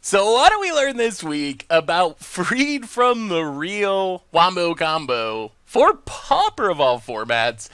So what do we learn this week about Freed from the Real Wombo Combo for Pauper of all formats?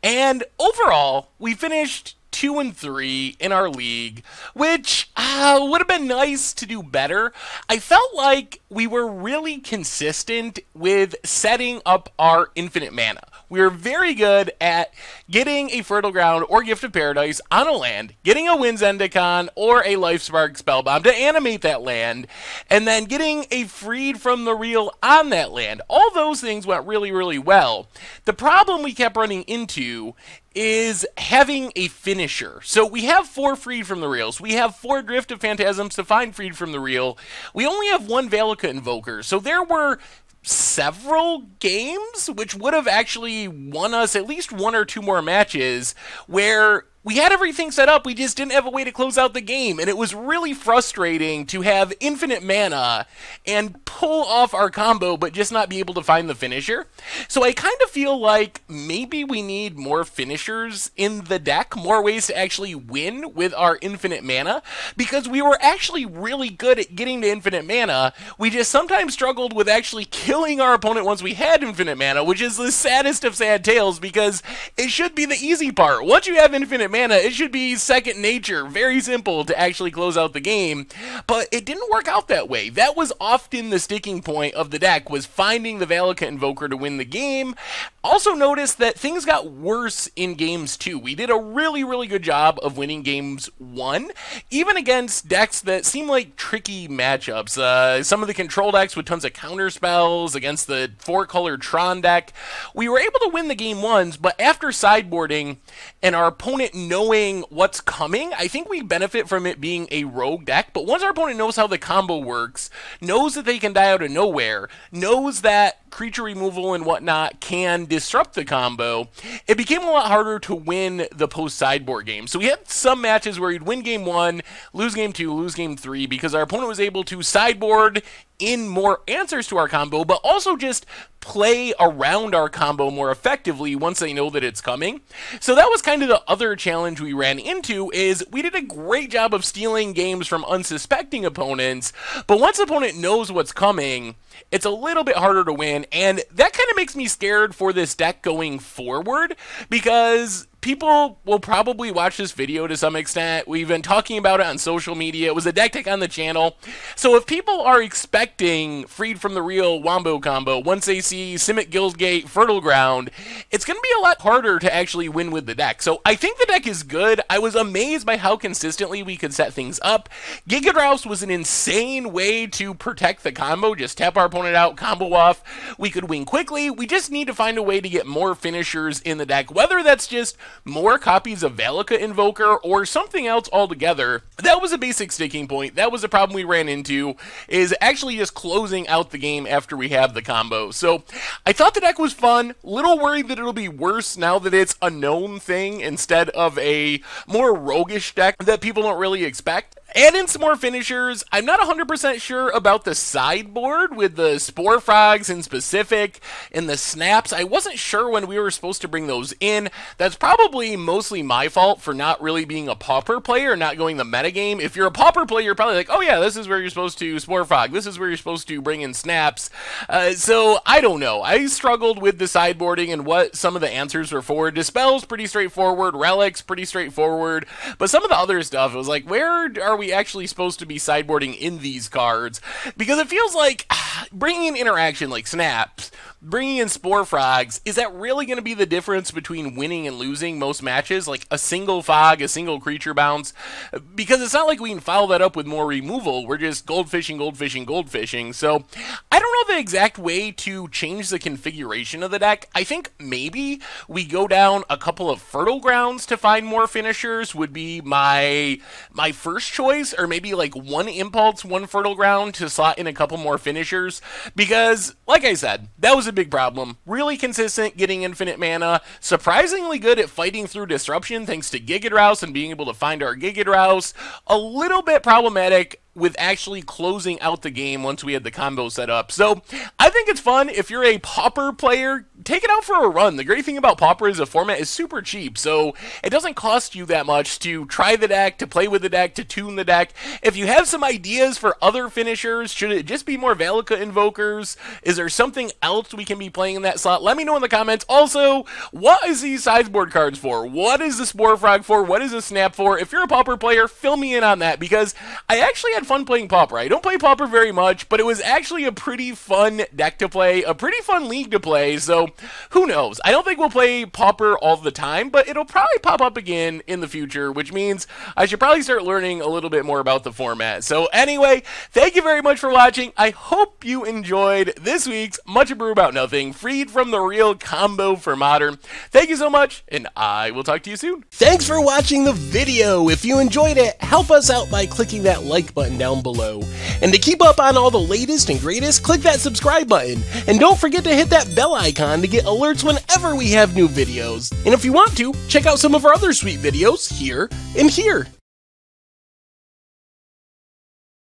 And overall, we finished 2-3 in our league, which would have been nice to do better. I felt like we were really consistent with setting up our infinite mana. We were very good at getting a Fertile Ground or Gift of Paradise on a land, getting a Wind's Endicon or a Life Spark Spellbomb to animate that land, and then getting a Freed from the Real on that land. All those things went really, really well. The problem we kept running into is having a finisher. So we have 4 Freed from the Reals. We have 4 Drift of Phantasms to find Freed from the Real. We only have 1 Valakut Invoker. So there were several games which would have actually won us at least 1 or 2 more matches where we had everything set up, we just didn't have a way to close out the game, and it was really frustrating to have infinite mana and pull off our combo but just not be able to find the finisher. So I kind of feel like maybe we need more finishers in the deck, more ways to actually win with our infinite mana, because we were actually really good at getting to infinite mana. We just sometimes struggled with actually killing our opponent once we had infinite mana, which is the saddest of sad tales, because it should be the easy part. Once you have infinite mana, it should be second nature, very simple to actually close out the game, but it didn't work out that way. That was often the sticking point of the deck, was finding the Valakut Invoker to win the game. Also notice that things got worse in games 2. We did a really, really good job of winning games 1, even against decks that seem like tricky matchups. Some of the control decks with tons of counter spells, against the 4-color Tron deck. We were able to win the game 1s, but after sideboarding and our opponent knowing what's coming, I think we benefit from it being a rogue deck, but once our opponent knows how the combo works, knows that they can die out of nowhere, knows that creature removal and whatnot can disrupt the combo, it became a lot harder to win the post-sideboard game. So we had some matches where we'd win game 1, lose game 2, lose game 3, because our opponent was able to sideboard in more answers to our combo, but also just play around our combo more effectively once they know that it's coming. So that was kind of the other challenge we ran into, is we did a great job of stealing games from unsuspecting opponents, but once the opponent knows what's coming, it's a little bit harder to win, and that kind of makes me scared for this deck going forward, because people will probably watch this video to some extent. We've been talking about it on social media. It was a deck tech on the channel. So if people are expecting Freed from the Real Wombo Combo, once they see Simic Guildgate, Fertile Ground, it's going to be a lot harder to actually win with the deck. So I think the deck is good. I was amazed by how consistently we could set things up. Giga was an insane way to protect the combo. Just tap our opponent out, combo off. We could win quickly. We just need to find a way to get more finishers in the deck, whether that's just more copies of Valakut Invoker or something else altogether. That was a basic sticking point. That was a problem we ran into, is actually just closing out the game after we have the combo. So I thought the deck was fun. Little worried that it'll be worse now that it's a known thing instead of a more roguish deck that people don't really expect. Add in some more finishers. I'm not 100% sure about the sideboard with the Spore Frogs in specific and the Snaps. I wasn't sure when we were supposed to bring those in. That's probably mostly my fault for not really being a Pauper player, not going the metagame. If you're a Pauper player, you're probably like, oh yeah, this is where you're supposed to Spore Frog. This is where you're supposed to bring in Snaps. So I don't know. I struggled with the sideboarding and what some of the answers were for. Dispel's pretty straightforward. Relic's pretty straightforward. But some of the other stuff, it was like, where are we actually supposed to be sideboarding in these cards? Because it feels like bringing in interaction like Snaps, bringing in Spore Frogs, is that really going to be the difference between winning and losing most matches? Like a single Fog, a single creature bounce? Because it's not like we can follow that up with more removal. We're just goldfishing, goldfishing, goldfishing. So I don't know the exact way to change the configuration of the deck. I think maybe we go down a couple of Fertile Grounds to find more finishers would be my first choice, or maybe like 1 Impulse, 1 Fertile Ground to slot in a couple more finishers, because like I said, that was a big problem. Really consistent getting infinite mana, surprisingly good at fighting through disruption thanks to Giga and being able to find our Giga. A little bit problematic with actually closing out the game once we had the combo set up. So I think it's fun. If you're a Pauper player, take it out for a run. The great thing about Pauper is the format is super cheap, so it doesn't cost you that much to try the deck, to play with the deck, to tune the deck. If you have some ideas for other finishers, should it just be more Valakut invokers? Is there something else we can be playing in that slot? Let me know in the comments. Also, what is these sideboard cards for? What is the Spore Frog for? What is the Snap for? If you're a Pauper player, fill me in on that, because I actually had fun playing Pauper. I don't play Pauper very much, but it was actually a pretty fun deck to play, a pretty fun league to play, so who knows? I don't think we'll play Pauper all the time, but it'll probably pop up again in the future, which means I should probably start learning a little bit more about the format. So anyway, thank you very much for watching. I hope you enjoyed this week's Much Abrew About Nothing, freed from the real combo for Modern. Thank you so much, and I will talk to you soon. Thanks for watching the video. If you enjoyed it, help us out by clicking that like button down below. And to keep up on all the latest and greatest, click that subscribe button. And don't forget to hit that bell icon to get alerts whenever we have new videos. And if you want to, check out some of our other sweet videos here and here.